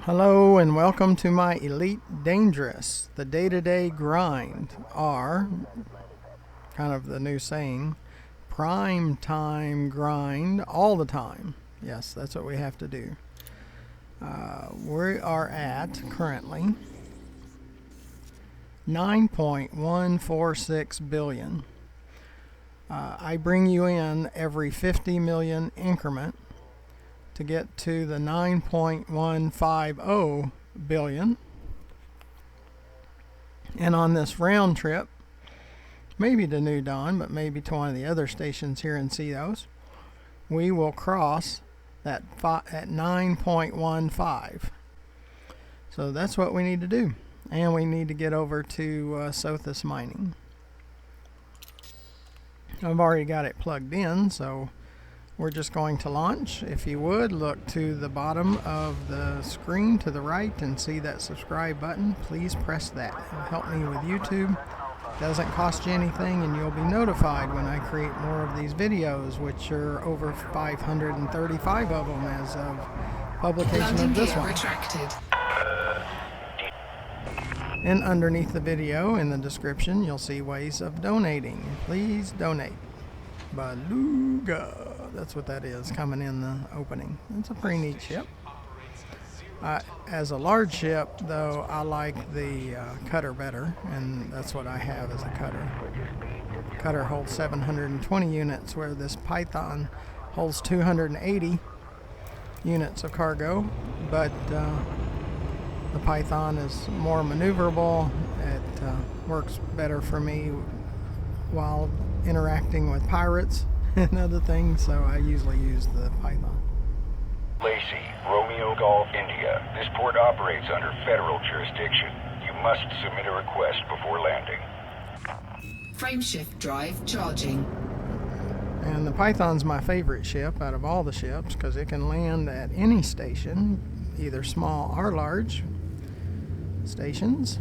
Hello and welcome to my Elite Dangerous. The day-to-day grind, are kind of the new saying, prime time grind all the time. Yes, that's what we have to do. We are at currently 9.146 billion. I bring you in every 50 million increment to get to the 9.150 billion. And on this round trip, maybe to New Dawn, but maybe to one of the other stations here in CEOs, we will cross that at 9.15. So that's what we need to do. And we need to get over to Sothis Mining. I've already got it plugged in, so we're just going to launch. If you would, look to the bottom of the screen to the right and see that subscribe button. Please press that. It'll help me with YouTube. It doesn't cost you anything, and you'll be notified when I create more of these videos, which are over 535 of them as of publication of this one. And underneath the video in the description, you'll see ways of donating. Please donate. Beluga. That's what that is, coming in the opening. It's a pretty neat ship. As a large ship, though, I like the cutter better, and that's what I have as a cutter. Cutter holds 720 units, where this Python holds 280 units of cargo, but the Python is more maneuverable. It works better for me while interacting with pirates and other things, so I usually use the Python. Lacey, Romeo Golf, India. This port operates under federal jurisdiction. You must submit a request before landing. Frameshift drive charging. And the Python's my favorite ship out of all the ships because it can land at any station, either small or large stations.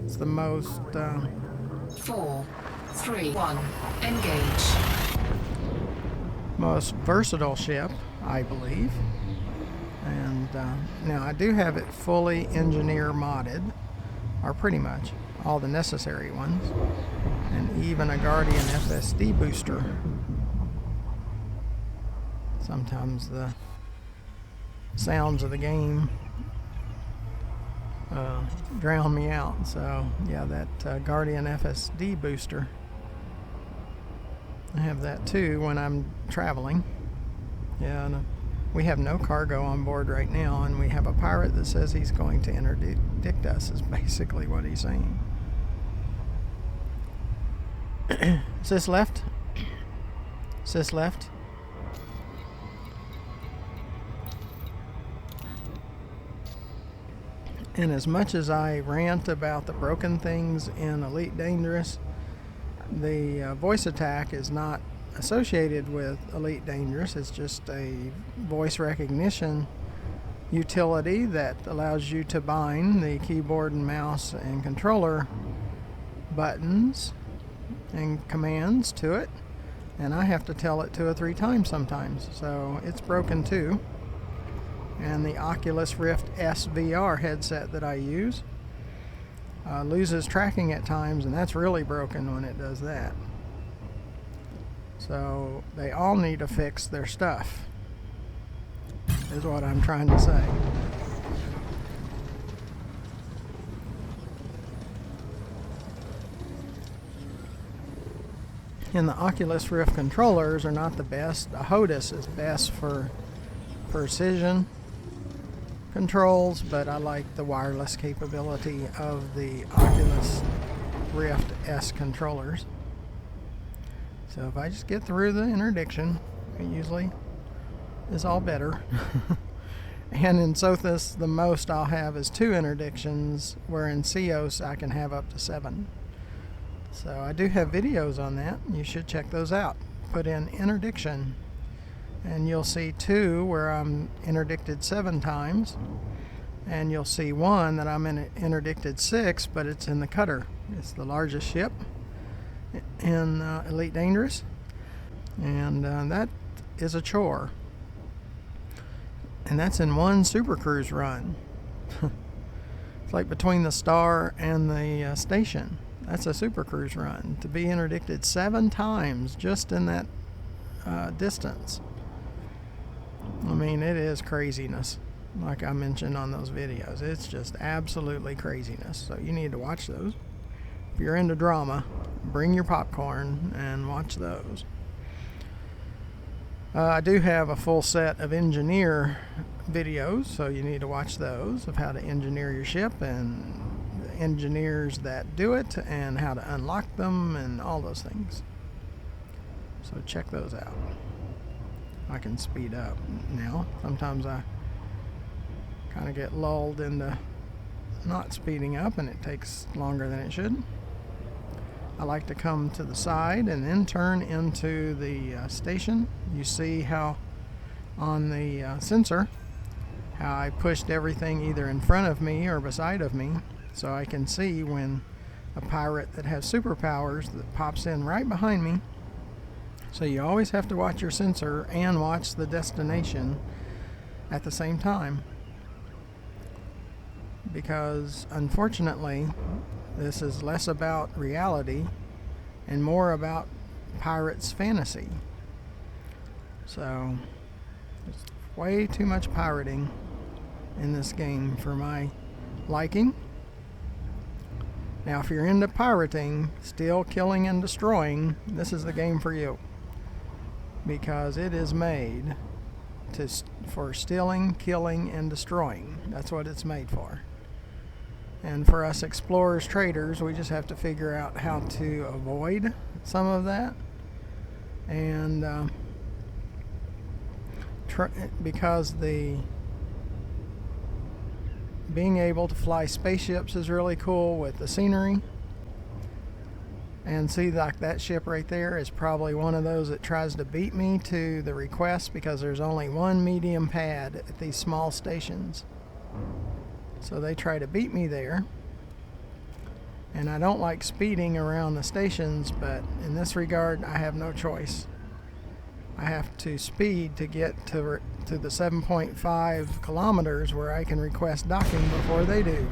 It's the most 4, 3, 1, engage. most versatile ship, I believe. And now I do have it fully engineer modded, or pretty much all the necessary ones, and even a Guardian FSD booster. Sometimes the sounds of the game drown me out, so yeah, that Guardian FSD booster, I have that too when I'm traveling. Yeah, and we have no cargo on board right now, and we have a pirate that says he's going to interdict us, is basically what he's saying. Is this left? Is this left? And as much as I rant about the broken things in Elite Dangerous, the voice attack is not associated with Elite Dangerous. It's just a voice recognition utility that allows you to bind the keyboard and mouse and controller buttons and commands to it, and I have to tell it 2 or 3 times sometimes, so it's broken too. And the Oculus Rift S VR headset that I use loses tracking at times, and that's really broken when it does that. So they all need to fix their stuff, is what I'm trying to say. And the Oculus Rift controllers are not the best. The HOTUS is best for precision controls, but I like the wireless capability of the Oculus Rift S controllers. So if I just get through the interdiction, it usually is all better. And in Sothis, the most I'll have is 2 interdictions, where in CEOs I can have up to 7. So I do have videos on that. You should check those out. Put in interdiction, and you'll see 2 where I'm interdicted 7 times, and you'll see 1 that I'm interdicted 6, but it's in the cutter. It's the largest ship in Elite Dangerous, and that is a chore. And that's in one Super Cruise run. It's like between the star and the station. That's a Super Cruise run. To be interdicted 7 times just in that distance. I mean, it is craziness. Like I mentioned on those videos, it's just absolutely craziness. So you need to watch those. If you're into drama, bring your popcorn and watch those. I do have a full set of engineer videos, so you need to watch those of how to engineer your ship and the engineers that do it and how to unlock them and all those things. So check those out. I can speed up now. Sometimes I kind of get lulled into not speeding up and it takes longer than it should. I like to come to the side and then turn into the station. You see how on the sensor how I pushed everything either in front of me or beside of me, so I can see when a pirate that has superpowers that pops in right behind me. So you always have to watch your sensor and watch the destination at the same time, because unfortunately this is less about reality and more about pirates' fantasy. So there's way too much pirating in this game for my liking. Now if you're into pirating, steal, killing, and destroying, this is the game for you, because it is made for stealing, killing, and destroying. That's what it's made for. And for us explorers, traders, we just have to figure out how to avoid some of that. And because being able to fly spaceships is really cool with the scenery. And see, like that ship right there is probably one of those that tries to beat me to the request, because there's only one medium pad at these small stations. So they try to beat me there. And I don't like speeding around the stations, but in this regard, I have no choice. I have to speed to get to the 7.5 kilometers where I can request docking before they do.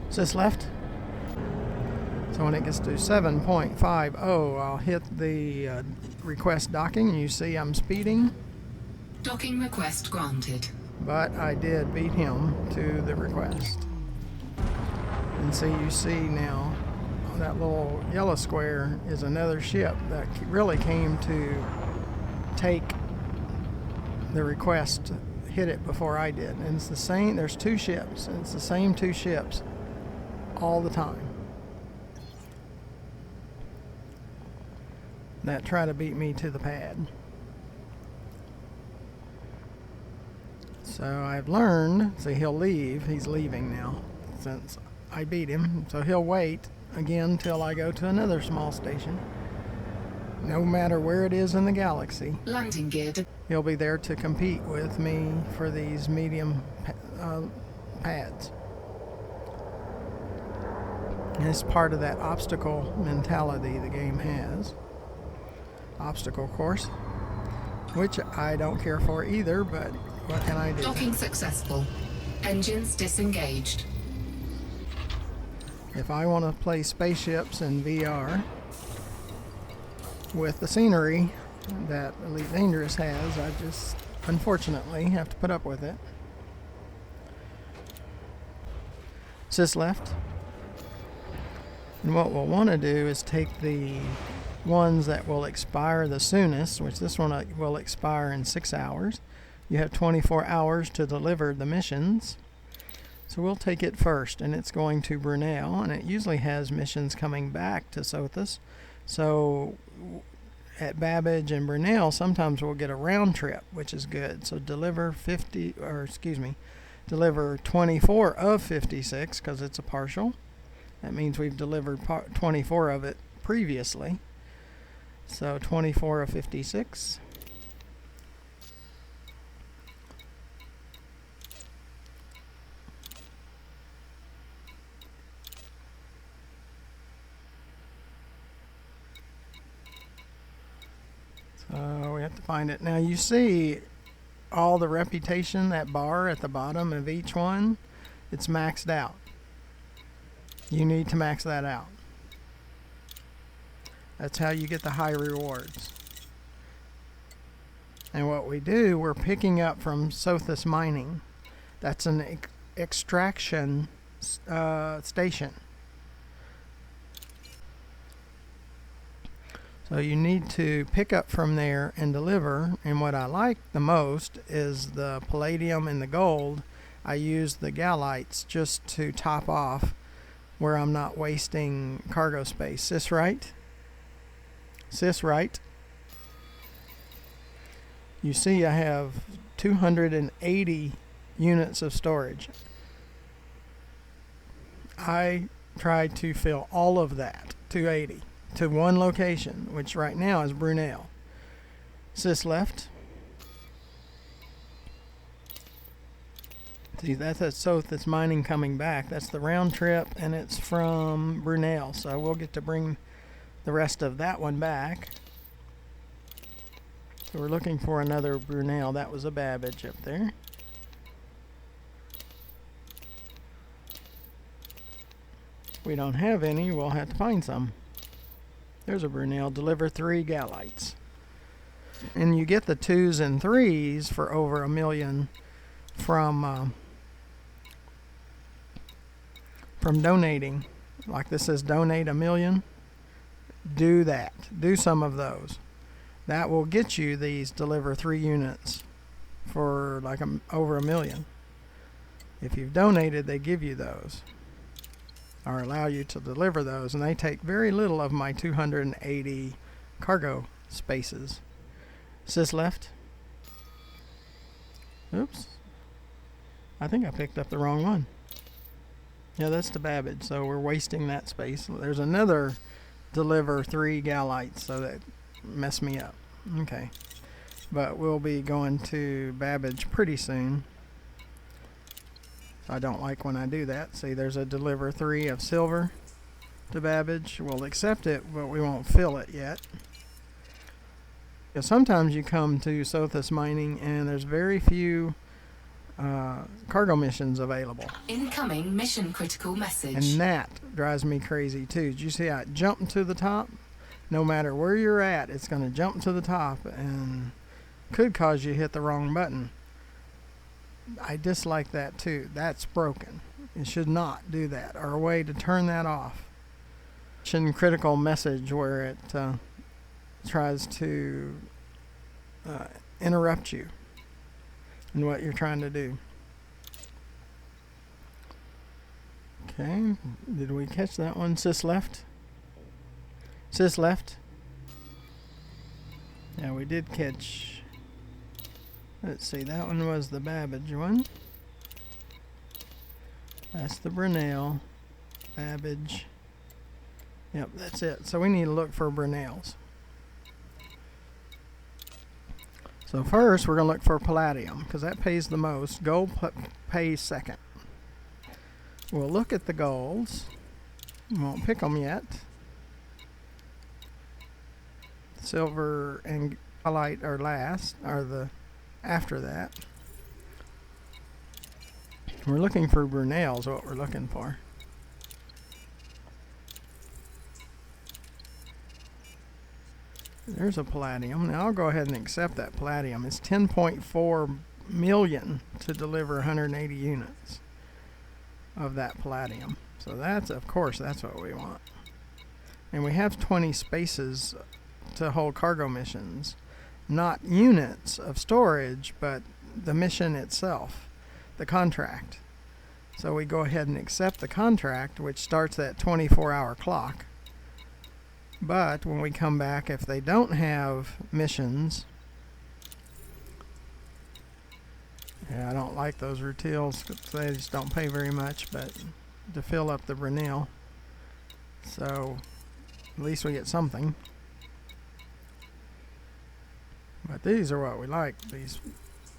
Is this left? So when it gets to 7.50, I'll hit the request docking, and you see I'm speeding. Docking request granted. But I did beat him to the request. And so you see now that little yellow square is another ship that really came to take the request, hit it before I did. And it's the same, there's 2 ships, and it's the same 2 ships all the time that try to beat me to the pad. So I've learned, see, he'll leave. He's leaving now since I beat him. So he'll wait again till I go to another small station. No matter where it is in the galaxy, Landing gear. he'll be there to compete with me for these medium pads. And it's part of that obstacle mentality the game has. Obstacle course, which I don't care for either, but what can I do? Docking successful. Engines disengaged. If I want to play spaceships in VR with the scenery that Elite Dangerous has, I just unfortunately have to put up with it. Is this left? And what we'll want to do is take the ones that will expire the soonest, which this one will expire in 6 hours. You have 24 hours to deliver the missions. So we'll take it first, and it's going to Brunel, and it usually has missions coming back to Sothis. So at Babbage and Brunel, sometimes we'll get a round trip, which is good. So deliver 24 of 56, because it's a partial. That means we've delivered 24 of it previously. So 24 of 56. So we have to find it. Now you see all the reputation, that bar at the bottom of each one, it's maxed out. You need to max that out. That's how you get the high rewards. And what we do, we're picking up from Sothis Mining. That's an extraction station. So you need to pick up from there and deliver. And what I like the most is the palladium and the gold. I use the galites just to top off where I'm not wasting cargo space. Sis right? Sis right? You see I have 280 units of storage. I try to fill all of that, 280, to one location, which right now is Brunel. Sis left. See, that's a Sothis Mining coming back. That's the round trip, and it's from Brunel. So we'll get to bring the rest of that one back. So we're looking for another Brunel. That was a Babbage up there. If we don't have any, we'll have to find some. There's a Brunel. Deliver 3 galites. And you get the 2s and 3s for over $1 million from donating. Like this says donate $1 million. Do that. Do some of those. That will get you these deliver 3 units for like over $1 million. If you've donated, they give you those or allow you to deliver those, and they take very little of my 280 cargo spaces. Sis left. Oops. I think I picked up the wrong one. Yeah, that's the Babbage, so we're wasting that space. There's another deliver 3 galites, so that messed me up. Okay. But we'll be going to Babbage pretty soon. I don't like when I do that. See, there's a deliver 3 of silver to Babbage. We'll accept it, but we won't fill it yet. Because sometimes you come to Sothis Mining and there's very few cargo missions available. Incoming mission critical message. And that drives me crazy too. Did you see how it jumped to the top? No matter where you're at, it's going to jump to the top and could cause you to hit the wrong button. I dislike that too. That's broken. It should not do that, or a way to turn that off. Mission critical message where it tries to interrupt you in what you're trying to do. Okay, did we catch that one? Sis left? Sis left? Yeah, we did catch. Let's see, that one was the Babbage one. That's the Brunel. Babbage. Yep, that's it. So we need to look for Brunels. So first we're going to look for Palladium because that pays the most. Gold pays second. We'll look at the golds. We won't pick them yet. Silver and light are last, are the after that. We're looking for Brunels, what we're looking for. There's a Palladium. Now I'll go ahead and accept that Palladium. It's 10.4 million to deliver 180 units of that Palladium. So that's, of course, that's what we want. And we have 20 spaces to hold cargo missions. Not units of storage, but the mission itself, the contract. So we go ahead and accept the contract, which starts that 24-hour clock. But when we come back, if they don't have missions, yeah, I don't like those Rutiles. They just don't pay very much, but to fill up the Brunel. So at least we get something. But these are what we like, these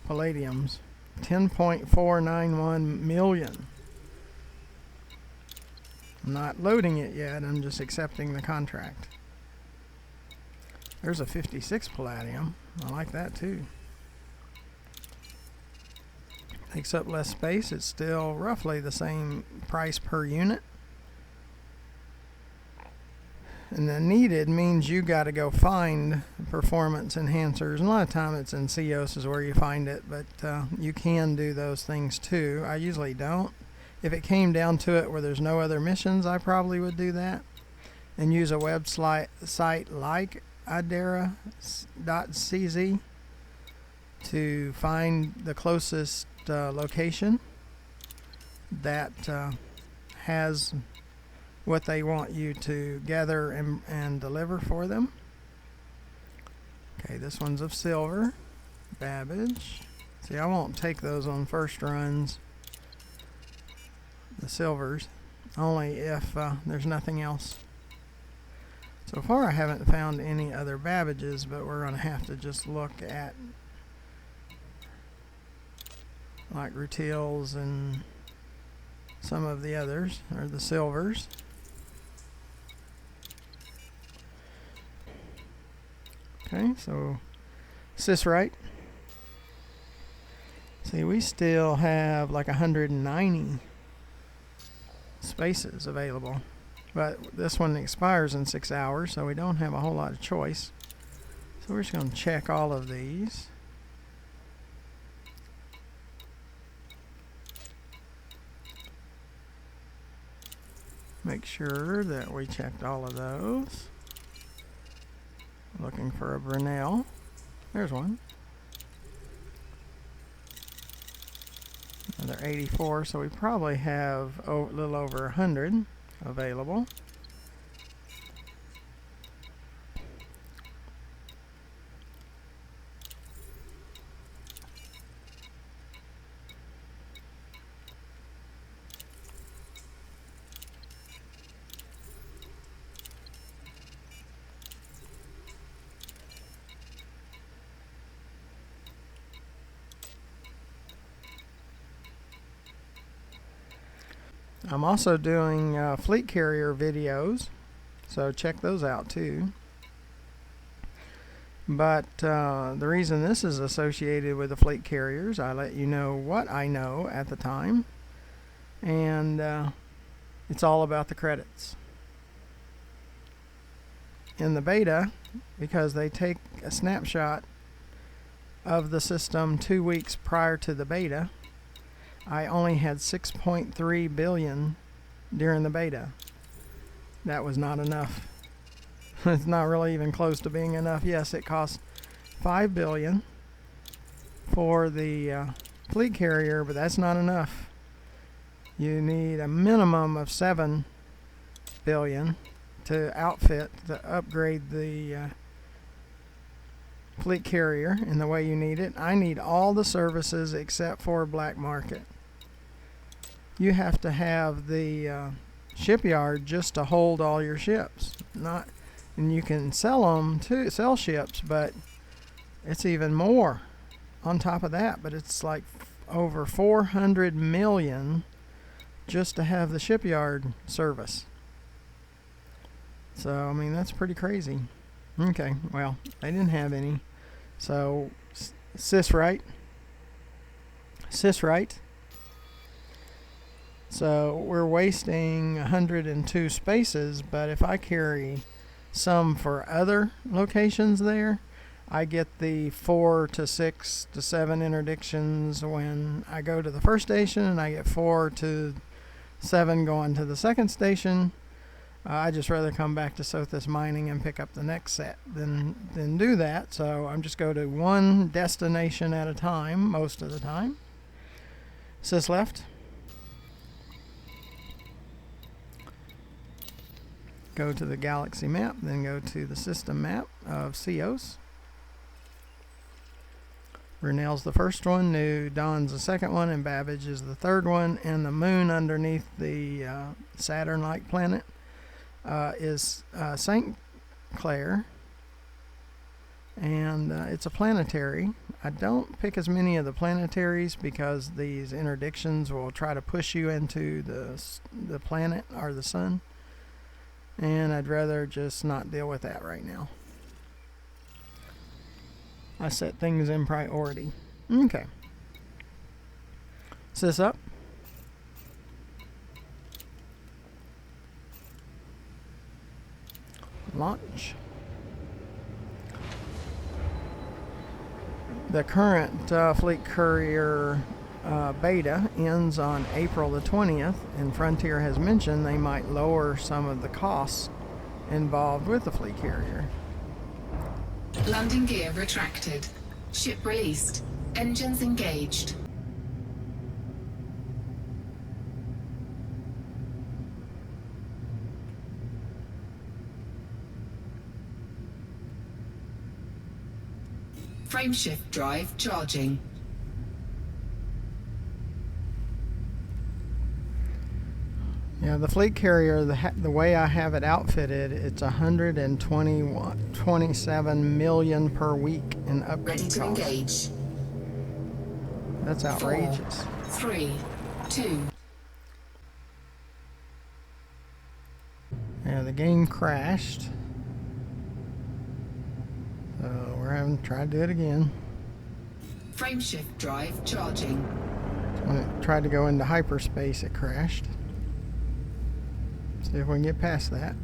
Palladiums. 10.491 million. I'm not loading it yet, I'm just accepting the contract. There's a 56 Palladium. I like that too. Takes up less space. It's still roughly the same price per unit. And the needed means you got to go find performance enhancers. And a lot of time it's in CEOS is where you find it, but you can do those things too. I usually don't. If it came down to it where there's no other missions, I probably would do that and use a website like idera.cz to find the closest location that has what they want you to gather and deliver for them. Okay, this one's of silver. Babbage. See, I won't take those on first runs, the silvers, only if there's nothing else. So far I haven't found any other Babbages, but we're going to have to just look at like Rutils and some of the others, or the silvers. Okay, so Cicerite. See, we still have like 190 spaces available, but this one expires in 6 hours, so we don't have a whole lot of choice. So we're just going to check all of these. Make sure that we checked all of those. Looking for a Brunel. There's one. Another 84, so we probably have a little over 100 available. I'm also doing fleet carrier videos, so check those out too. But the reason this is associated with the fleet carriers, I let you know what I know at the time, and it's all about the credits. In the beta, because they take a snapshot of the system 2 weeks prior to the beta, I only had 6.3 billion during the beta. That was not enough. It's not really even close to being enough. Yes, it cost 5 billion for the fleet carrier, but that's not enough. You need a minimum of 7 billion to upgrade the fleet carrier in the way you need it. I need all the services except for black market. You have to have the shipyard just to hold all your ships. And you can sell them too, sell ships, but it's even more on top of that. But it's like over 400 million just to have the shipyard service. So I mean, that's pretty crazy. Okay, well, they didn't have any. So Cicerite. So we're wasting 102 spaces, but if I carry some for other locations there, I get the 4 to 6 to 7 interdictions when I go to the first station, and I get 4 to 7 going to the second station. I just rather come back to Sothis Mining and pick up the next set than do that. So I'm just go to one destination at a time most of the time. Sys left. Go to the galaxy map, then go to the system map of CEOS. Brunel's the first one, New Dawn's the second one, and Babbage is the third one. And the moon underneath the Saturn-like planet is St. Clair, and it's a planetary. I don't pick as many of the planetaries because these interdictions will try to push you into the planet or the sun, and I'd rather just not deal with that right now. I set things in priority. Okay. Sys up. Launch. The current Fleet Courier beta ends on April the 20th, and Frontier has mentioned they might lower some of the costs involved with the Fleet Carrier. Landing gear retracted. Ship released. Engines engaged. Frameshift drive charging. Yeah, the Fleet Carrier, the way I have it outfitted, it's 127 million per week in upkeep Ready to costs. engage. That's outrageous. 4, 3, 2. Yeah, the game crashed. So we're having to try to do it again. Frameshift drive charging. When it tried to go into hyperspace, it crashed. See if we can get past that.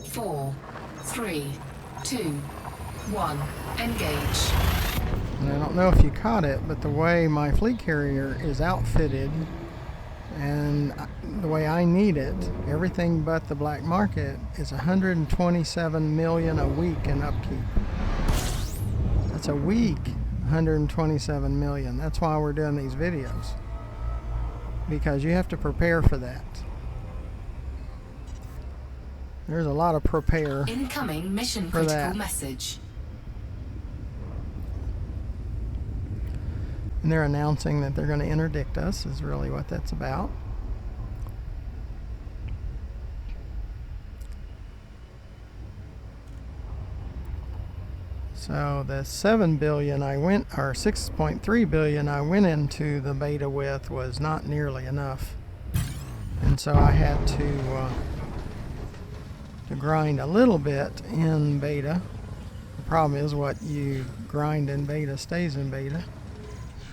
Four, 3, 2, 1. Engage. And I don't know if you caught it, but the way my Fleet Carrier is outfitted and the way I need it, everything but the black market, is 127 million a week in upkeep. That's a week, 127 million. That's why we're doing these videos, because you have to prepare for that. There's a lot of prepare. Incoming mission for critical that. message. And they're announcing that they're going to interdict us, is really what that's about. So the 7 billion I went, or 6.3 billion I went into the beta with, was not nearly enough. And so I had to grind a little bit in beta. The problem is what you grind in beta stays in beta.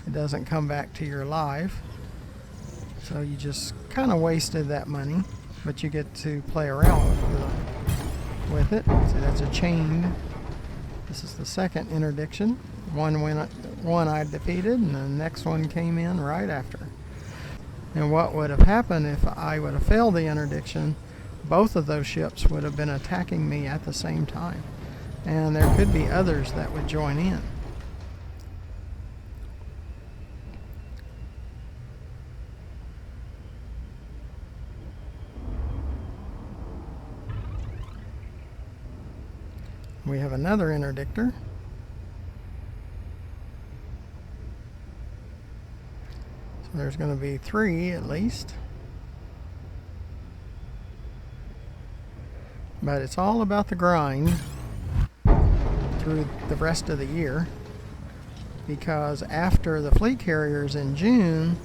It doesn't come back to your live. So you just kind of wasted that money, but you get to play around with it. See, that's a chain. This is the second interdiction. One I defeated, and the next one came in right after. And what would have happened if I would have failed the interdiction? Both of those ships would have been attacking me at the same time. And there could be others that would join in. We have another interdictor. So there's going to be 3 at least. But it's all about the grind through the rest of the year, because after the Fleet Carriers in June,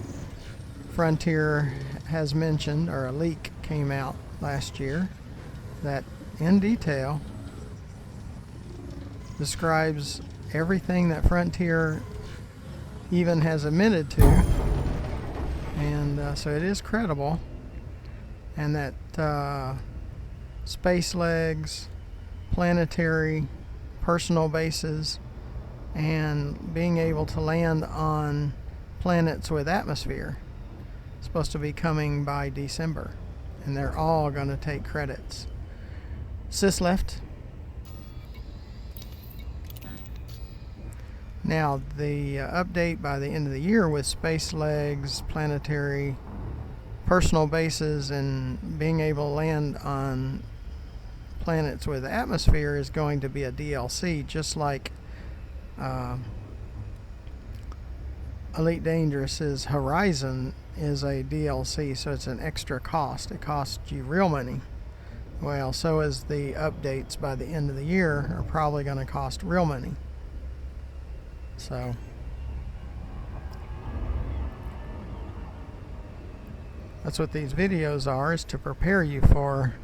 Frontier has mentioned, or a leak came out last year, that in detail describes everything that Frontier even has admitted to, and so it is credible, and that space legs, planetary, personal bases, and being able to land on planets with atmosphere is supposed to be coming by December, and they're all going to take credits. Sys left. Now, the update by the end of the year with space legs, planetary, personal bases, and being able to land on planets with atmosphere is going to be a DLC, just like Elite Dangerous's Horizon is a DLC, so it's an extra cost. It costs you real money. Well, so is the updates by the end of the year are probably going to cost real money. So that's what these videos are, is to prepare you for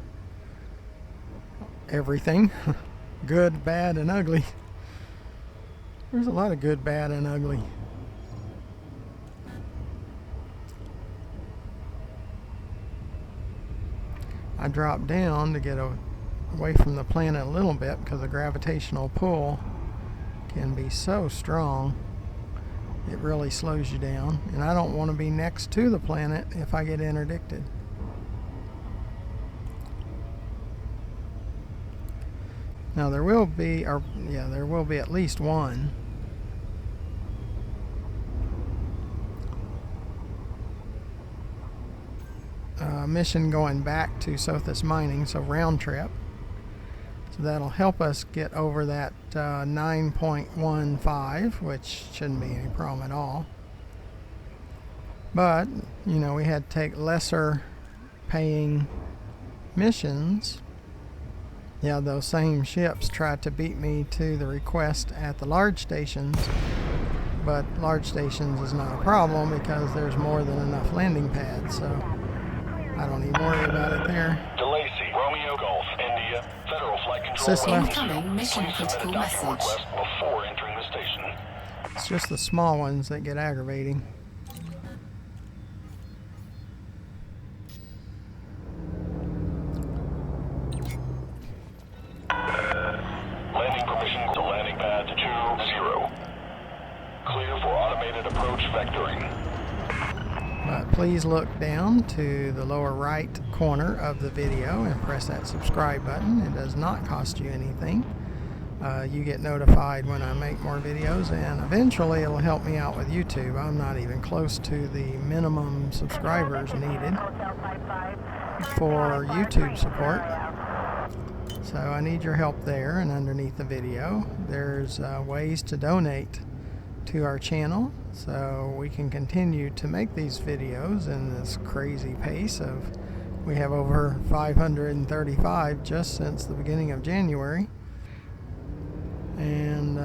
everything, good, bad, and ugly. There's a lot of good, bad, and ugly. I dropped down to get away from the planet a little bit because the gravitational pull can be so strong. It really slows you down, and I don't want to be next to the planet if I get interdicted. Now there will be, there will be at least one. Mission going back to Sothis Mining, so round trip. So that'll help us get over that 9.15, which shouldn't be any problem at all. But, you know, we had to take lesser paying missions. Yeah, those same ships tried to beat me to the request at the large stations, but large stations is not a problem because there's more than enough landing pads, so I don't even worry about it there. DeLacy, Romeo Golf, India, Federal Flight Control. Incoming mission critical message. Before entering the station. It's just the small ones that get aggravating. Landing permission to landing pad 20. Clear for automated approach vectoring. But please look down to the lower right corner of the video and press that subscribe button. It does not cost you anything. You get notified when I make more videos, and eventually it'll help me out with YouTube. I'm not even close to the minimum subscribers needed for YouTube support. So I need your help there, and underneath the video there's ways to donate to our channel so we can continue to make these videos in this crazy pace of, we have over 535 just since the beginning of January, and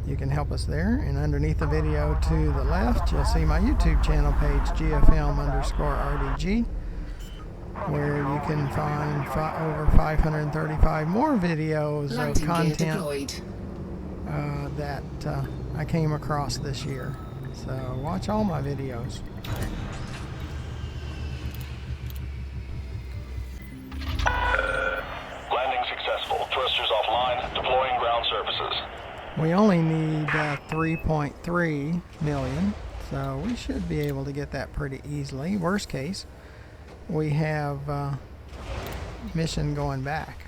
you can help us there. And underneath the video to the left you'll see my YouTube channel page, GFM_RDG, where you can find over 535 more videos of content that I came across this year. So watch all my videos. Landing successful. Thrusters offline. Deploying ground services. We only need 3.3 million, so we should be able to get that pretty easily. Worst case, we have mission going back.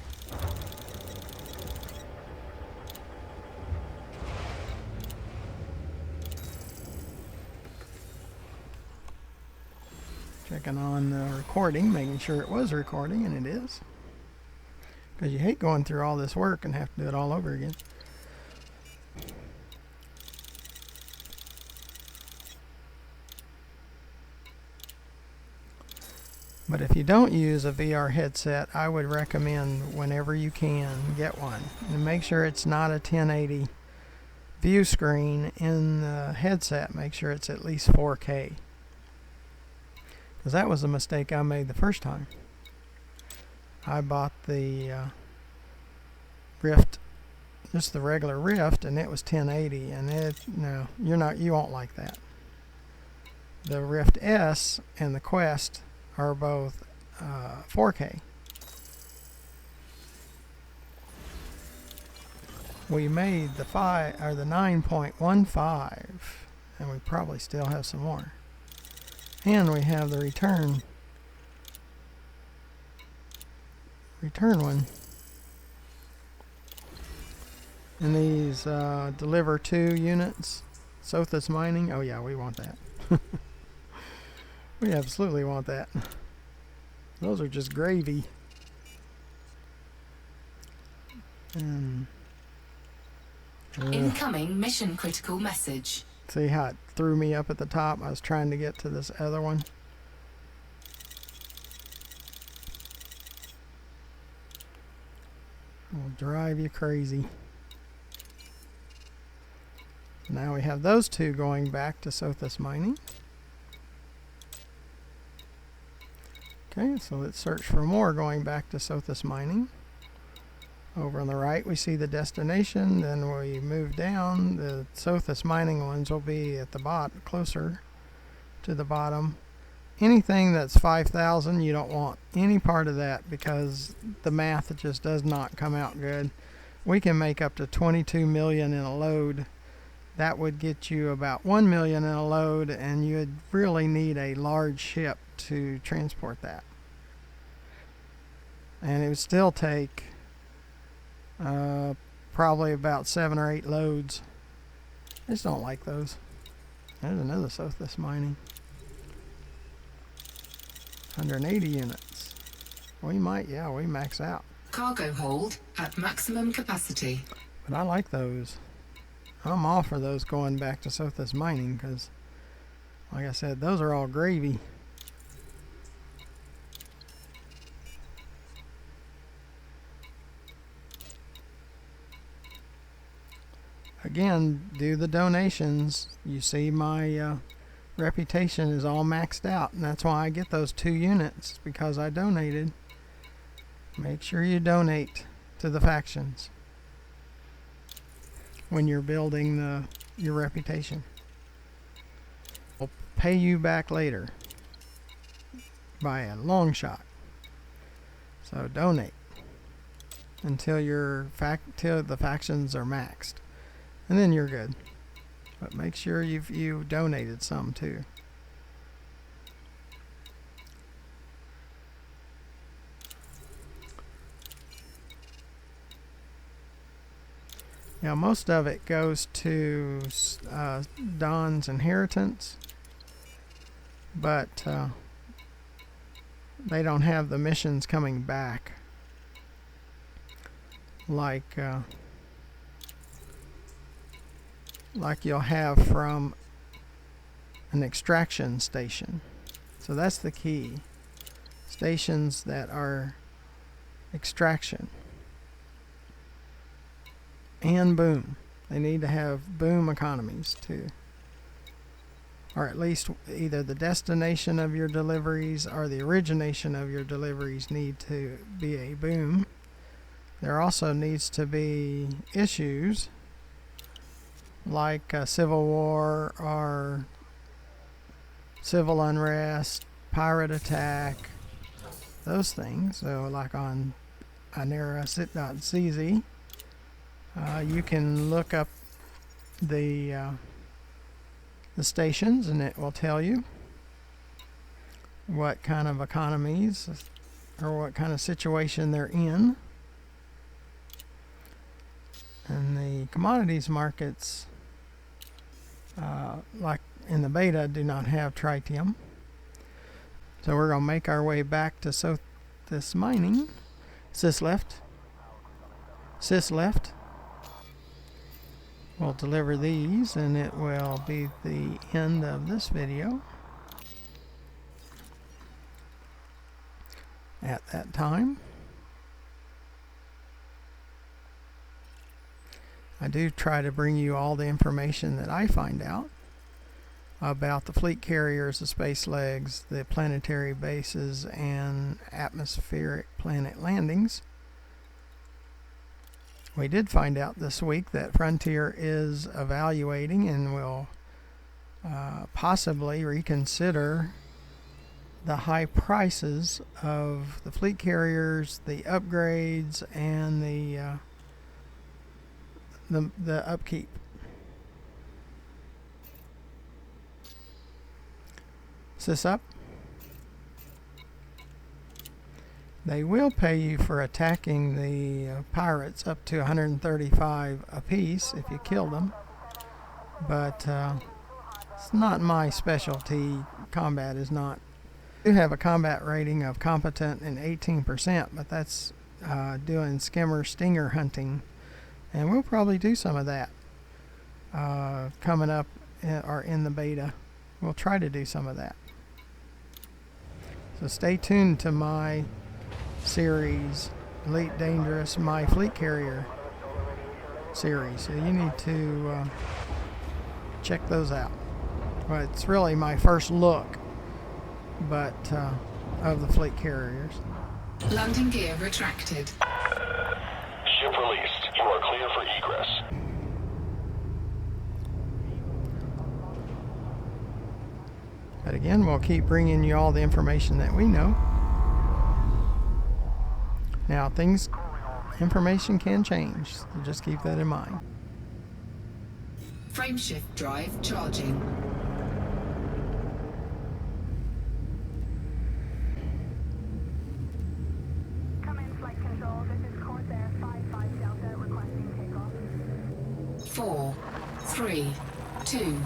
Checking on the recording, making sure it was recording, and it is. Because you hate going through all this work and have to do it all over again. But if you don't use a VR headset, I would recommend whenever you can get one. And make sure it's not a 1080 view screen in the headset. Make sure it's at least 4K. Because that was a mistake I made the first time. I bought the Rift, just the regular Rift, and it was 1080, and you won't like that. The Rift S and the Quest are both 4K. We made the 9.15, and we probably still have some more. And we have the return one. And these deliver 2 units. Sothis Mining. Oh yeah, we want that. We absolutely want that. Those are just gravy. Incoming mission critical message. See how it threw me up at the top? I was trying to get to this other one. It'll drive you crazy. Now we have those 2 going back to Sothis Mining. Okay, so let's search for more going back to Sothis Mining. Over on the right, we see the destination. Then we move down. The Sothis mining ones will be at the bottom, closer to the bottom. Anything that's 5,000, you don't want any part of that because the math just does not come out good. We can make up to 22 million in a load. That would get you about 1 million in a load, and you'd really need a large ship to transport that. And it would still take probably about 7 or 8 loads. I just don't like those. There's another Sothis mining. 180 units. We might, yeah, we max out. Cargo hold at maximum capacity. But I like those. I'm all for those going back to Sothis mining because, like I said, those are all gravy. Again, do the donations. You see my reputation is all maxed out, and that's why I get those 2 units, because I donated. Make sure you donate to the factions when you're building your reputation. We'll pay you back later by a long shot. So donate until till the factions are maxed, and then you're good. But make sure you donated some too. Now most of it goes to Don's inheritance, but they don't have the missions coming back like you'll have from an extraction station. So that's the key. Stations that are extraction and boom. They need to have boom economies too. Or at least either the destination of your deliveries or the origination of your deliveries need to be a boom. There also needs to be issues like civil war or civil unrest, pirate attack, those things. So like on anera.cz, you can look up the stations, and it will tell you what kind of economies or what kind of situation they're in. And the commodities markets, like in the beta, do not have tritium. So we're going to make our way back to Sothis mining. Sis left. We'll deliver these, and it will be the end of this video. At that time, I do try to bring you all the information that I find out about the fleet carriers, the space legs, the planetary bases, and atmospheric planet landings. We did find out this week that Frontier is evaluating and will possibly reconsider the high prices of the fleet carriers, the upgrades, and the upkeep. Sis up. They will pay you for attacking the pirates up to 135 apiece if you kill them, but it's not my specialty. Combat is not. I do have a combat rating of competent in 18%, but that's doing skimmer stinger hunting, and we'll probably do some of that coming up or in the beta. We'll try to do some of that. So stay tuned to my series, Elite Dangerous, My Fleet Carrier series. So you need to check those out. Well, it's really my first look, but of the fleet carriers. Landing gear retracted. Ship released. You are clear for egress. But again, we'll keep bringing you all the information that we know. Now, information can change, so just keep that in mind. Frameshift drive charging. Come in, flight control. This is Corsair 55 Delta requesting takeoff. 4, 3, 2,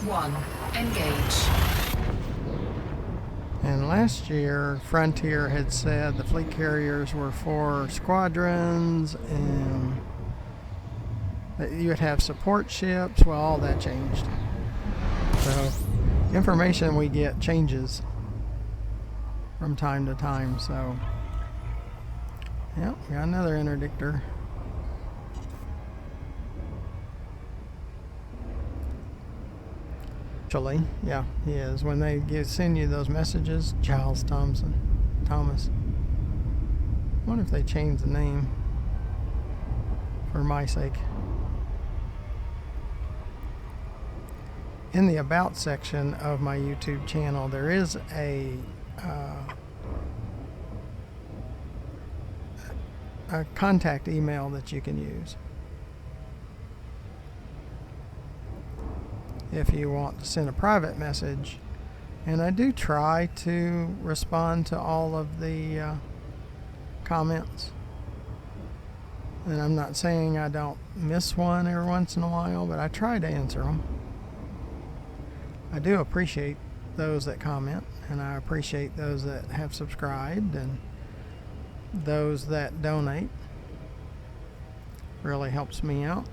1. Engage. And last year, Frontier had said the fleet carriers were for squadrons and that you would have support ships. Well, all that changed. So, information we get changes from time to time. So, yep, we got another interdictor. Actually, yeah, he is. When they send you those messages, Giles Thomas. I wonder if they changed the name for my sake. In the About section of my YouTube channel, there is a contact email that you can use if you want to send a private message, and I do try to respond to all of the comments, and I'm not saying I don't miss one every once in a while, but I try to answer them. I do appreciate those that comment, and I appreciate those that have subscribed and those that donate. Really helps me out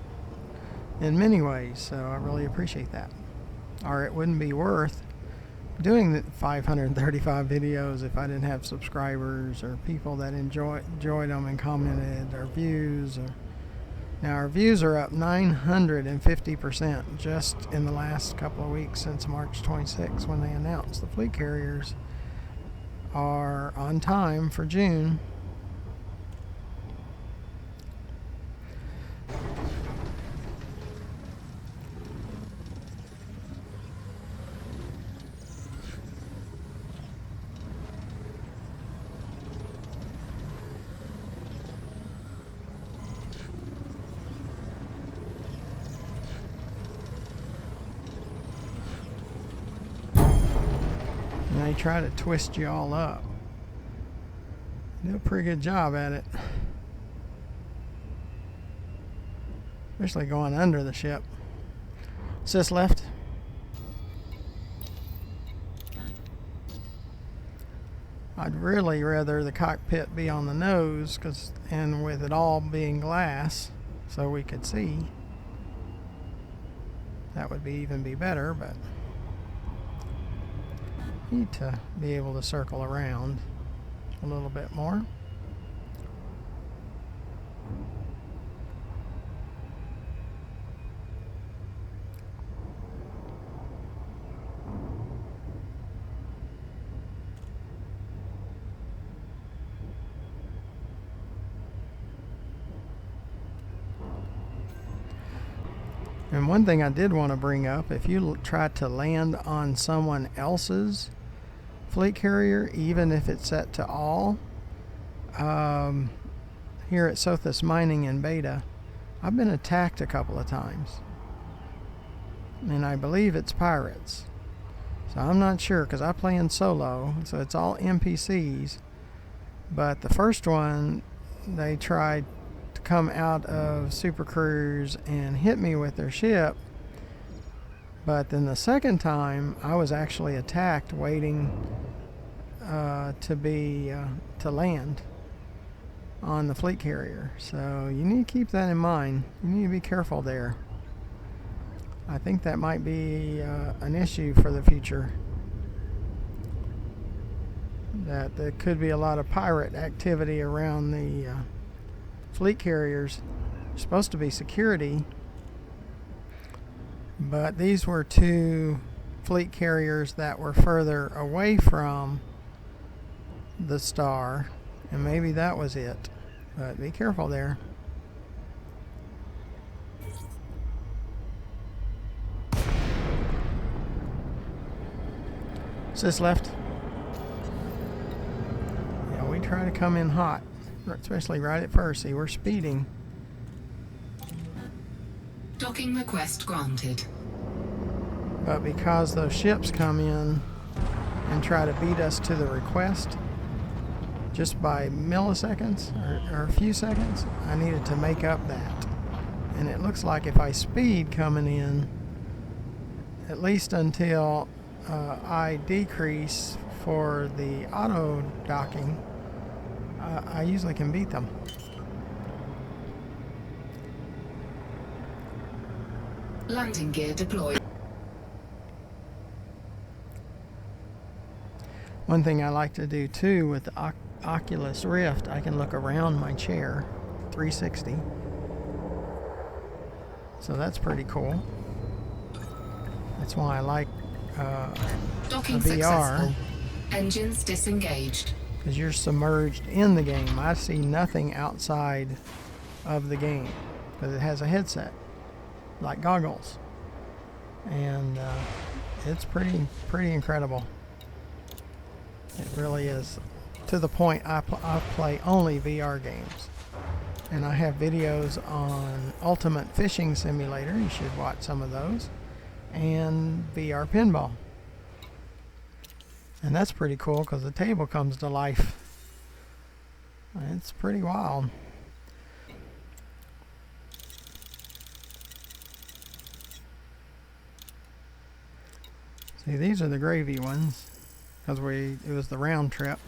in many ways, so I really appreciate that. Or it wouldn't be worth doing the 535 videos if I didn't have subscribers or people that enjoyed them and commented, or views. Now our views are up 950% just in the last couple of weeks since March 26, when they announced the fleet carriers are on time for June. They try to twist you all up. They do a pretty good job at it. Especially going under the ship. Sis left. I'd really rather the cockpit be on the nose, and with it all being glass so we could see. That would even be better, but need to be able to circle around a little bit more. And one thing I did want to bring up, if you try to land on someone else's fleet carrier, even if it's set to all, here at Sothis Mining in Beta, I've been attacked a couple of times, and I believe it's pirates, so I'm not sure, because I play in solo, so it's all NPCs. But the first one, they tried to come out of Super Cruise and hit me with their ship. But then the second time, I was actually attacked waiting to land on the fleet carrier. So you need to keep that in mind. You need to be careful there. I think that might be an issue for the future. That there could be a lot of pirate activity around the fleet carriers. They're supposed to be security, but these were two fleet carriers that were further away from the star, and maybe that was it. But be careful there. Sis left. Yeah, we try to come in hot, especially right at first. See, we're speeding. Docking request granted. But because those ships come in and try to beat us to the request just by milliseconds or a few seconds, I needed to make up that. And it looks like if I speed coming in, at least until I decrease for the auto docking, I usually can beat them. Landing gear deployed. One thing I like to do too with the Oculus Rift, I can look around my chair 360. So that's pretty cool. That's why I like Docking the VR. successful. Engines disengaged. Because you're submerged in the game. I see nothing outside of the game because it has a headset, like goggles, and it's pretty incredible. It really is, to the point I play only VR games, and I have videos on Ultimate Fishing Simulator. You should watch some of those, and VR pinball. And that's pretty cool because the table comes to life. It's pretty wild. See, these are the gravy ones because it was the round trip.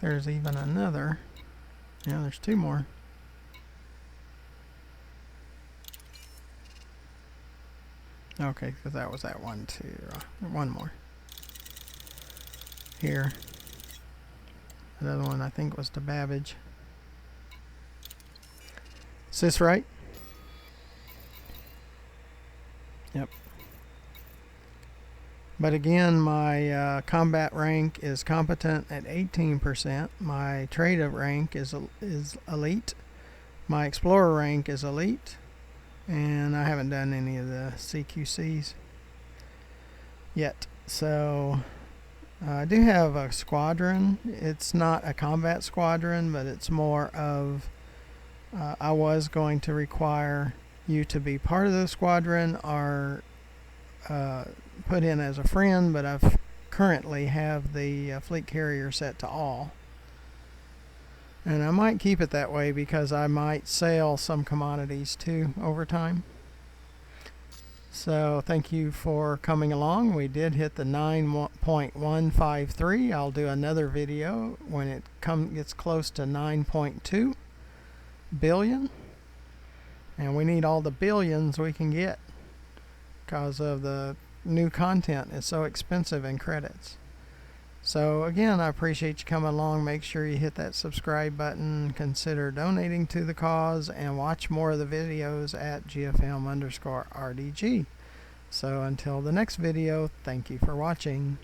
There's even another. Yeah, there's two more. Okay, because that was that one too. One more. Here. Another one I think was to Babbage. Is this right? Yep. But again, my combat rank is competent at 18%. My trader rank is elite. My explorer rank is elite. And I haven't done any of the CQCs yet. So I do have a squadron. It's not a combat squadron, but it's more of I was going to require you to be part of the squadron or put in as a friend, but I've currently have the fleet carrier set to all, and I might keep it that way because I might sell some commodities too over time. So thank you for coming along. We did hit the 9.153. I'll do another video when it gets close to 9.2 billion, and we need all the billions we can get because of the new content is so expensive in credits. So again, I appreciate you coming along. Make sure you hit that subscribe button, consider donating to the cause, and watch more of the videos at GFM_RDG. So until the next video, thank you for watching.